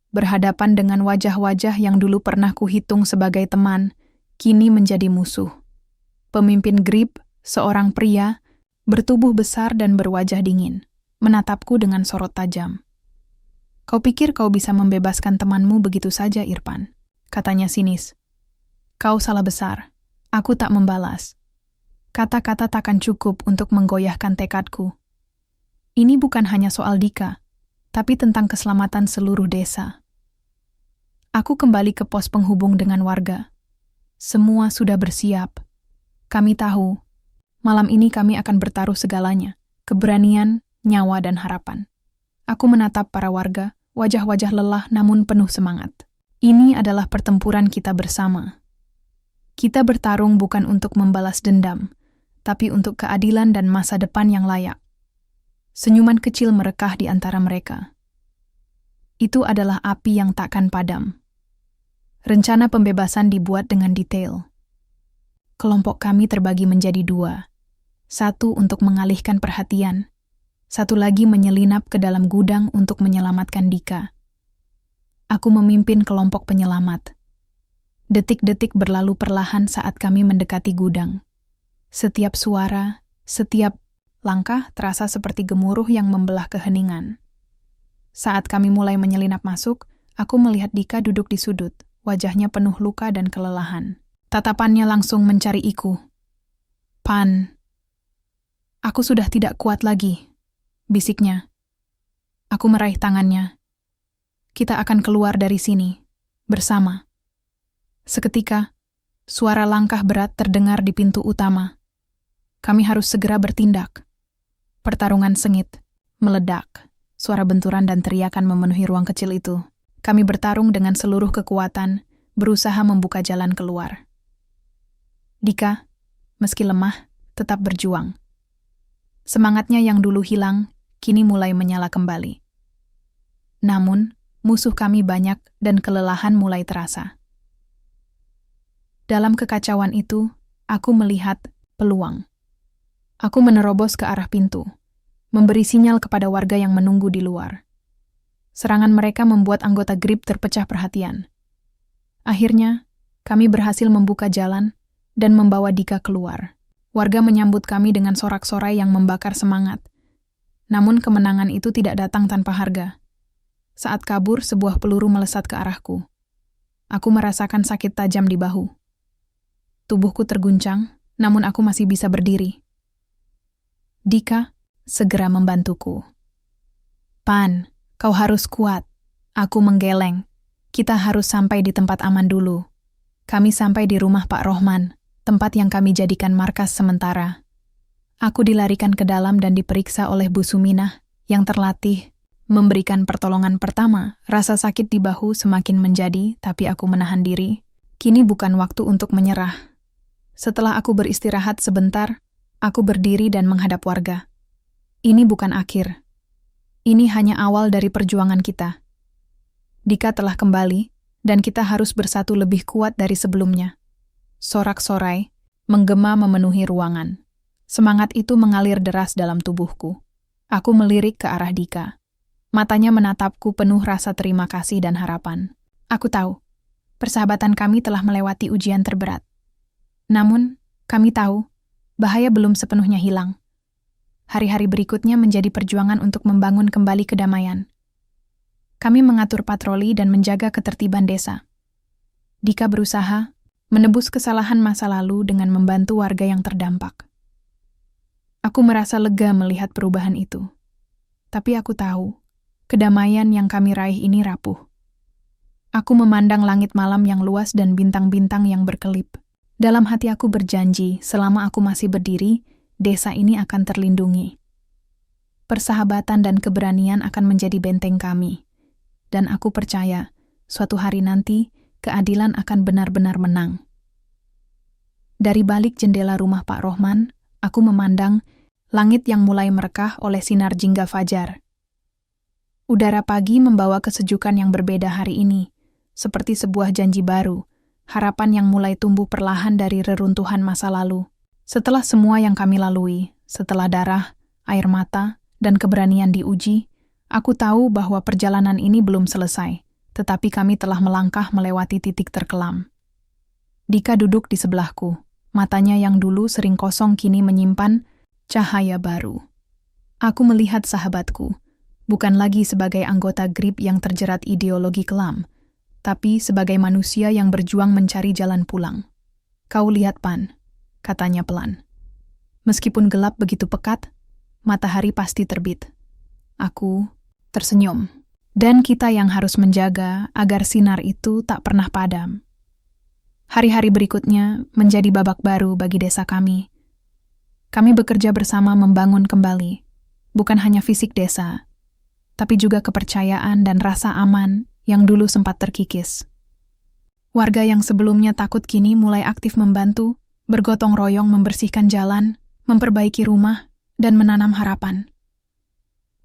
berhadapan dengan wajah-wajah yang dulu pernah kuhitung sebagai teman, kini menjadi musuh. Pemimpin GRIP, seorang pria, bertubuh besar dan berwajah dingin, menatapku dengan sorot tajam. "Kau pikir kau bisa membebaskan temanmu begitu saja, Irfan?" katanya sinis. "Kau salah besar." Aku tak membalas. Kata-kata takkan cukup untuk menggoyahkan tekadku. Ini bukan hanya soal Dika, tapi tentang keselamatan seluruh desa. Aku kembali ke pos penghubung dengan warga. Semua sudah bersiap. Kami tahu, malam ini kami akan bertaruh segalanya, keberanian, nyawa, dan harapan. Aku menatap para warga, wajah-wajah lelah namun penuh semangat. Ini adalah pertempuran kita bersama. Kita bertarung bukan untuk membalas dendam, tapi untuk keadilan dan masa depan yang layak. Senyuman kecil merekah di antara mereka. Itu adalah api yang takkan padam. Rencana pembebasan dibuat dengan detail. Kelompok kami terbagi menjadi 2. Satu untuk mengalihkan perhatian, satu lagi menyelinap ke dalam gudang untuk menyelamatkan Dika. Aku memimpin kelompok penyelamat. Detik-detik berlalu perlahan saat kami mendekati gudang. Setiap suara, setiap langkah terasa seperti gemuruh yang membelah keheningan. Saat kami mulai menyelinap masuk, aku melihat Dika duduk di sudut, wajahnya penuh luka dan kelelahan. Tatapannya langsung mencari iku. "Pan, aku sudah tidak kuat lagi," bisiknya. Aku meraih tangannya. "Kita akan keluar dari sini, bersama." Seketika, suara langkah berat terdengar di pintu utama. Kami harus segera bertindak. Pertarungan sengit, meledak. Suara benturan dan teriakan memenuhi ruang kecil itu. Kami bertarung dengan seluruh kekuatan, berusaha membuka jalan keluar. Dika, meski lemah, tetap berjuang. Semangatnya yang dulu hilang, kini mulai menyala kembali. Namun, musuh kami banyak dan kelelahan mulai terasa. Dalam kekacauan itu, aku melihat peluang. Aku menerobos ke arah pintu, memberi sinyal kepada warga yang menunggu di luar. Serangan mereka membuat anggota GRIP terpecah perhatian. Akhirnya, kami berhasil membuka jalan dan membawa Dika keluar. Warga menyambut kami dengan sorak-sorai yang membakar semangat. Namun kemenangan itu tidak datang tanpa harga. Saat kabur, sebuah peluru melesat ke arahku. Aku merasakan sakit tajam di bahu. Tubuhku terguncang, namun aku masih bisa berdiri. Dika segera membantuku. "Pan, kau harus kuat." Aku menggeleng. "Kita harus sampai di tempat aman dulu." Kami sampai di rumah Pak Rohman, tempat yang kami jadikan markas sementara. Aku dilarikan ke dalam dan diperiksa oleh Bu Suminah, yang terlatih memberikan pertolongan pertama. Rasa sakit di bahu semakin menjadi, tapi aku menahan diri. Kini bukan waktu untuk menyerah. Setelah aku beristirahat sebentar, aku berdiri dan menghadap warga. Ini bukan akhir. Ini hanya awal dari perjuangan kita. Dika telah kembali, dan kita harus bersatu lebih kuat dari sebelumnya. Sorak-sorai menggema memenuhi ruangan. Semangat itu mengalir deras dalam tubuhku. Aku melirik ke arah Dika. Matanya menatapku penuh rasa terima kasih dan harapan. Aku tahu, persahabatan kami telah melewati ujian terberat. Namun, kami tahu, bahaya belum sepenuhnya hilang. Hari-hari berikutnya menjadi perjuangan untuk membangun kembali kedamaian. Kami mengatur patroli dan menjaga ketertiban desa. Dika berusaha menebus kesalahan masa lalu dengan membantu warga yang terdampak. Aku merasa lega melihat perubahan itu. Tapi aku tahu, kedamaian yang kami raih ini rapuh. Aku memandang langit malam yang luas dan bintang-bintang yang berkelip. Dalam hati aku berjanji, selama aku masih berdiri, desa ini akan terlindungi. Persahabatan dan keberanian akan menjadi benteng kami. Dan aku percaya, suatu hari nanti, keadilan akan benar-benar menang. Dari balik jendela rumah Pak Rohman, aku memandang langit yang mulai merekah oleh sinar jingga fajar. Udara pagi membawa kesejukan yang berbeda hari ini, seperti sebuah janji baru, harapan yang mulai tumbuh perlahan dari reruntuhan masa lalu. Setelah semua yang kami lalui, setelah darah, air mata, dan keberanian diuji, aku tahu bahwa perjalanan ini belum selesai, tetapi kami telah melangkah melewati titik terkelam. Dika duduk di sebelahku, matanya yang dulu sering kosong kini menyimpan cahaya baru. Aku melihat sahabatku, bukan lagi sebagai anggota GRIP yang terjerat ideologi kelam, tapi sebagai manusia yang berjuang mencari jalan pulang. "Kau lihat, Pan," katanya pelan. "Meskipun gelap begitu pekat, matahari pasti terbit." Aku tersenyum. Dan kita yang harus menjaga agar sinar itu tak pernah padam. Hari-hari berikutnya menjadi babak baru bagi desa kami. Kami bekerja bersama membangun kembali, bukan hanya fisik desa, tapi juga kepercayaan dan rasa aman yang dulu sempat terkikis. Warga yang sebelumnya takut kini mulai aktif membantu, bergotong royong membersihkan jalan, memperbaiki rumah, dan menanam harapan.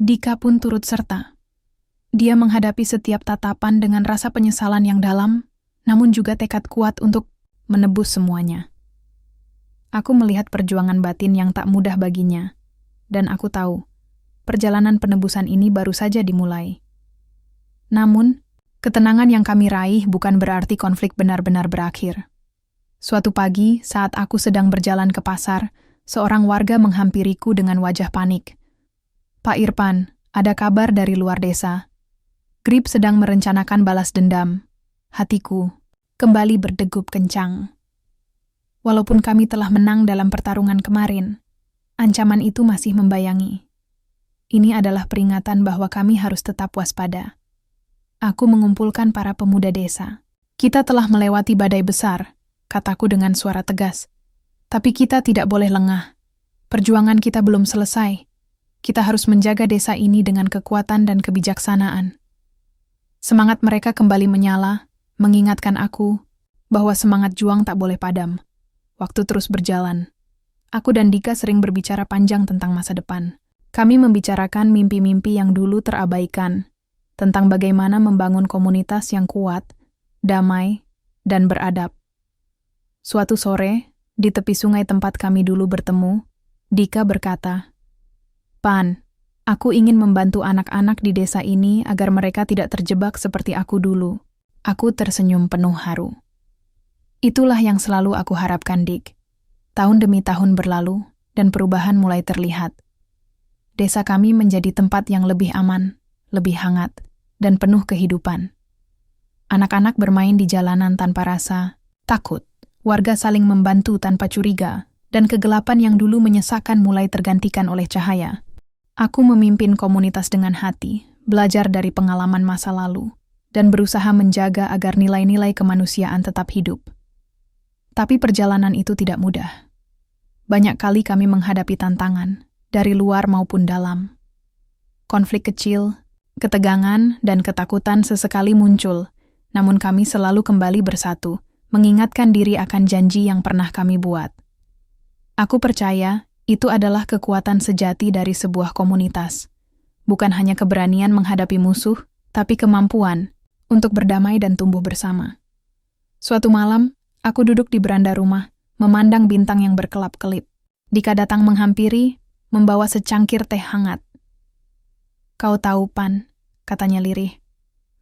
Dika pun turut serta. Dia menghadapi setiap tatapan dengan rasa penyesalan yang dalam, namun juga tekad kuat untuk menebus semuanya. Aku melihat perjuangan batin yang tak mudah baginya, dan aku tahu, perjalanan penebusan ini baru saja dimulai. Namun, ketenangan yang kami raih bukan berarti konflik benar-benar berakhir. Suatu pagi, saat aku sedang berjalan ke pasar, seorang warga menghampiriku dengan wajah panik. "Pak Irfan, ada kabar dari luar desa. GRIP sedang merencanakan balas dendam." Hatiku kembali berdegup kencang. Walaupun kami telah menang dalam pertarungan kemarin, ancaman itu masih membayangi. Ini adalah peringatan bahwa kami harus tetap waspada. Aku mengumpulkan para pemuda desa. "Kita telah melewati badai besar," kataku dengan suara tegas. "Tapi kita tidak boleh lengah. Perjuangan kita belum selesai. Kita harus menjaga desa ini dengan kekuatan dan kebijaksanaan." Semangat mereka kembali menyala, mengingatkan aku bahwa semangat juang tak boleh padam. Waktu terus berjalan. Aku dan Dika sering berbicara panjang tentang masa depan. Kami membicarakan mimpi-mimpi yang dulu terabaikan, tentang bagaimana membangun komunitas yang kuat, damai, dan beradab. Suatu sore, di tepi sungai tempat kami dulu bertemu, Dika berkata, "Pan, aku ingin membantu anak-anak di desa ini agar mereka tidak terjebak seperti aku dulu." Aku tersenyum penuh haru. Itulah yang selalu aku harapkan, Dik. Tahun demi tahun berlalu, dan perubahan mulai terlihat. Desa kami menjadi tempat yang lebih aman, lebih hangat, dan penuh kehidupan. Anak-anak bermain di jalanan tanpa rasa takut, warga saling membantu tanpa curiga, dan kegelapan yang dulu menyesakan mulai tergantikan oleh cahaya. Aku memimpin komunitas dengan hati, belajar dari pengalaman masa lalu, dan berusaha menjaga agar nilai-nilai kemanusiaan tetap hidup. Tapi perjalanan itu tidak mudah. Banyak kali kami menghadapi tantangan, dari luar maupun dalam. Konflik kecil, ketegangan, dan ketakutan sesekali muncul, namun kami selalu kembali bersatu, mengingatkan diri akan janji yang pernah kami buat. Aku percaya itu adalah kekuatan sejati dari sebuah komunitas. Bukan hanya keberanian menghadapi musuh, tapi kemampuan untuk berdamai dan tumbuh bersama. Suatu malam, aku duduk di beranda rumah, memandang bintang yang berkelap-kelip. Dika datang menghampiri, membawa secangkir teh hangat. "Kau tahu, Pan," katanya lirih.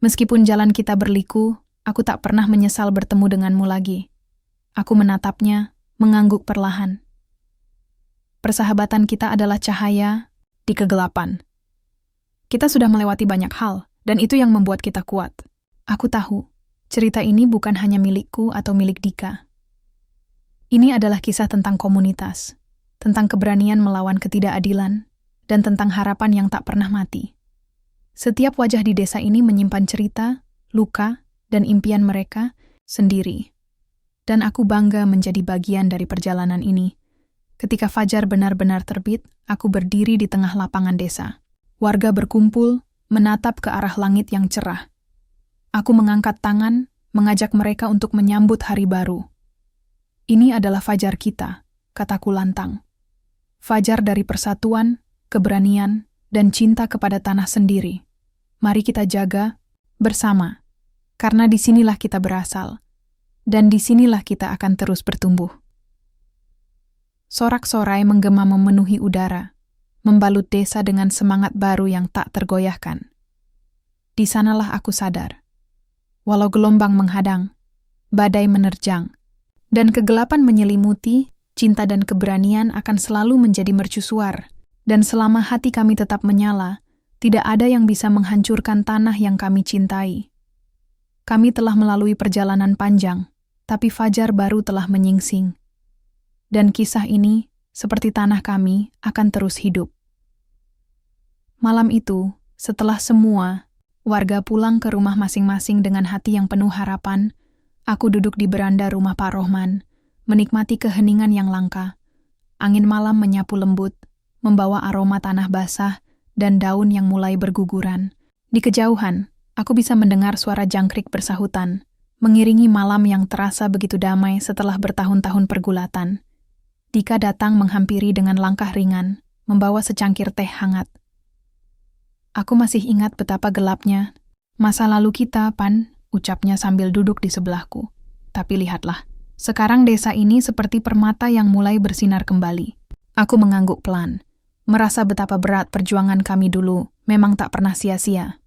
"Meskipun jalan kita berliku, aku tak pernah menyesal bertemu denganmu lagi." Aku menatapnya, mengangguk perlahan. Persahabatan kita adalah cahaya di kegelapan. Kita sudah melewati banyak hal, dan itu yang membuat kita kuat. Aku tahu, cerita ini bukan hanya milikku atau milik Dika. Ini adalah kisah tentang komunitas, tentang keberanian melawan ketidakadilan, dan tentang harapan yang tak pernah mati. Setiap wajah di desa ini menyimpan cerita, luka, dan impian mereka sendiri. dan aku bangga menjadi bagian dari perjalanan ini. Ketika fajar benar-benar terbit, aku berdiri di tengah lapangan desa. Warga berkumpul, menatap ke arah langit yang cerah. Aku mengangkat tangan, mengajak mereka untuk menyambut hari baru. Ini adalah fajar kita, kataku lantang. Fajar dari persatuan, keberanian, dan cinta kepada tanah sendiri. Mari kita jaga bersama, karena disinilah kita berasal, dan disinilah kita akan terus bertumbuh. Sorak-sorai menggema memenuhi udara, membalut desa dengan semangat baru yang tak tergoyahkan. Di sanalah aku sadar, walau gelombang menghadang, badai menerjang, dan kegelapan menyelimuti, cinta dan keberanian akan selalu menjadi mercusuar, dan selama hati kami tetap menyala, tidak ada yang bisa menghancurkan tanah yang kami cintai. Kami telah melalui perjalanan panjang, tapi fajar baru telah menyingsing. Dan kisah ini, seperti tanah kami, akan terus hidup. Malam itu, setelah semua, warga pulang ke rumah masing-masing dengan hati yang penuh harapan, aku duduk di beranda rumah Pak Rohman, menikmati keheningan yang langka. Angin malam menyapu lembut, membawa aroma tanah basah dan daun yang mulai berguguran. Di kejauhan, aku bisa mendengar suara jangkrik bersahutan, mengiringi malam yang terasa begitu damai setelah bertahun-tahun pergulatan. Dika datang menghampiri dengan langkah ringan, membawa secangkir teh hangat. Aku masih ingat betapa gelapnya masa lalu kita, Pan, ucapnya sambil duduk di sebelahku. Tapi lihatlah, sekarang desa ini seperti permata yang mulai bersinar kembali. Aku mengangguk pelan, merasa betapa berat perjuangan kami dulu memang tak pernah sia-sia.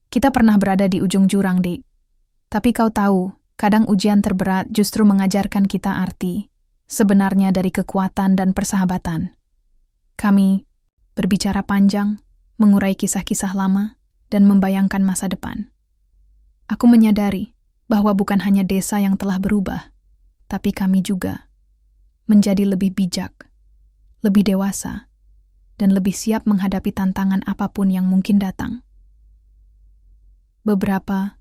Kita pernah berada di ujung jurang, Dik. Tapi kau tahu, kadang ujian terberat justru mengajarkan kita arti sebenarnya dari kekuatan dan persahabatan. Kami berbicara panjang, mengurai kisah-kisah lama, dan membayangkan masa depan. Aku menyadari bahwa bukan hanya desa yang telah berubah, tapi kami juga menjadi lebih bijak, lebih dewasa, dan lebih siap menghadapi tantangan apapun yang mungkin datang. Beberapa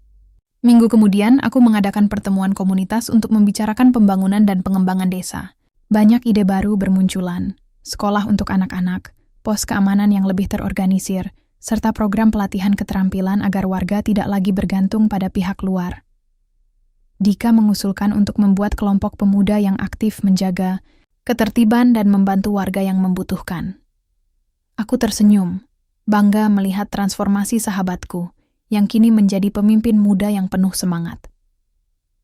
minggu kemudian, aku mengadakan pertemuan komunitas untuk membicarakan pembangunan dan pengembangan desa. Banyak ide baru bermunculan, sekolah untuk anak-anak, pos keamanan yang lebih terorganisir, serta program pelatihan keterampilan agar warga tidak lagi bergantung pada pihak luar. Dika mengusulkan untuk membuat kelompok pemuda yang aktif menjaga ketertiban dan membantu warga yang membutuhkan. Aku tersenyum, bangga melihat transformasi sahabatku, yang kini menjadi pemimpin muda yang penuh semangat.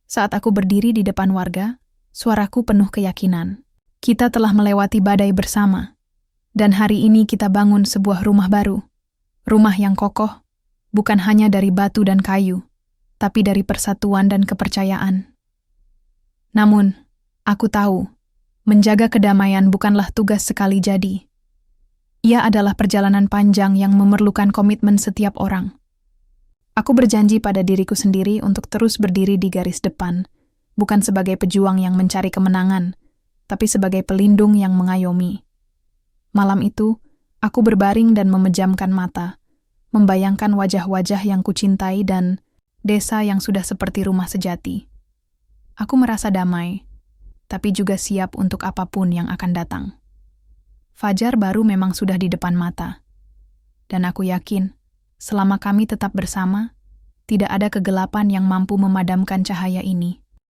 Saat aku berdiri di depan warga, suaraku penuh keyakinan. Kita telah melewati badai bersama, dan hari ini kita bangun sebuah rumah baru. Rumah yang kokoh, bukan hanya dari batu dan kayu, tapi dari persatuan dan kepercayaan. Namun, aku tahu, menjaga kedamaian bukanlah tugas sekali jadi. Ia adalah perjalanan panjang yang memerlukan komitmen setiap orang. Aku berjanji pada diriku sendiri untuk terus berdiri di garis depan, bukan sebagai pejuang yang mencari kemenangan, tapi sebagai pelindung yang mengayomi. Malam itu, aku berbaring dan memejamkan mata, membayangkan wajah-wajah yang kucintai dan desa yang sudah seperti rumah sejati. Aku merasa damai, tapi juga siap untuk apapun yang akan datang. Fajar baru memang sudah di depan mata, dan aku yakin, selama kami tetap bersama, tidak ada kegelapan yang mampu memadamkan cahaya ini.